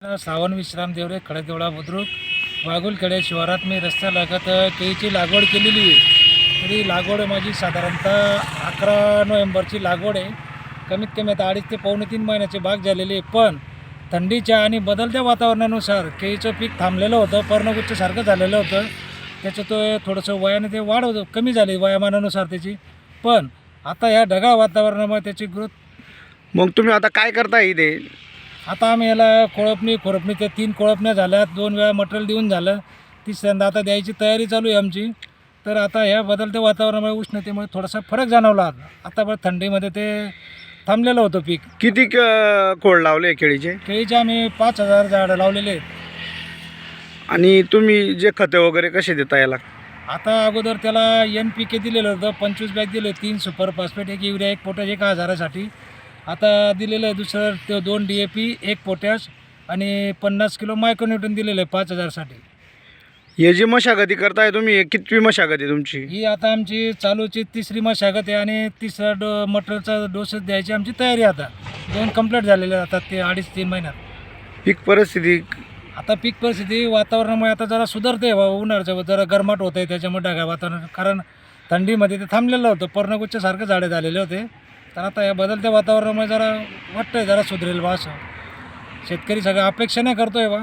सावन विश्राम देवरे खडकदेवळा बुद्रुक वाघुलखेडे शिवारात मी रस्त्यालगत केळीची लागवड केलेली आहे. तरी लागवड माझी साधारणतः 11 नोव्हेंबरची लागवड आहे. कमीत कमी आता 2.5 ते पावणे 3 महिन्याची बाग झालेली आहे. पण थंडीच्या आणि बदलत्या वातावरणानुसार केळीचं पीक थांबलेलं होतं, पर्णगुच्छसारखं झालेलं होतं. त्याचं तो थोडंसं वयाने ते वाढ कमी झाली वयामानानुसार त्याची. पण आता ह्या ढगाळ वातावरणामुळे त्याची ग्रोथ. मग तुम्ही आता काय करताय इथे? आता आम्ही याला खोळपणी ते 3 कोळपण्या झाल्या, 2 वेळा मटेरियल देऊन झालं, तिसऱ्यांदा आता द्यायची तयारी चालू आहे आमची. तर आता ह्या बदलत्या वातावरणामुळे उष्णतेमुळे थोडासा फरक जाणवला. आता पण थंडीमध्ये ते थांबलेलं होतं पीक. किती खोड लावले केळीचे? केळीचे आम्ही 5,000 झाडं लावलेले आहेत. आणि तुम्ही जे खते वगैरे कसे देता याला? आता अगोदर त्याला NPK दिलेलं होतं, 25 बॅग दिले, 3 सुपर फॉस्फेट, 1 युरिया, 1 पोटॅश, 1,000साठी. आता दिलेलं आहे दुसरं ते 2 DAP, 1 पोटॅश आणि 50 किलो मायक्रोन्यूटन दिलेलं आहे 5,000साठी. हे जी मशागती करताय तुम्ही, हे कितवी मशागत आहे तुमची? ही आता आमची चालूची 3री मशागत आहे आणि 3रा मटेरियलचा डोसेस द्यायची आमची तयारी आता. 2 कंप्लीट झालेले आता ते 2.5-3 महिन्यात. पीक परिस्थिती आता पीक परिस्थिती वातावरणामुळे आता जरा सुधारते. उन्हाळ्याचं जरा गरमाट होतं आहे, त्याच्यामुळे ढगाळ वातावरण, कारण थंडीमध्ये ते थांबलेलं होतं, पर्णगुच्छसारखं झाडे झालेले होते. तर आता या बदलत्या वातावरणामुळे जरा वाटतंय जरा सुधरेल बा असं. शेतकरी सगळं अपेक्षा नाही करतोय बा.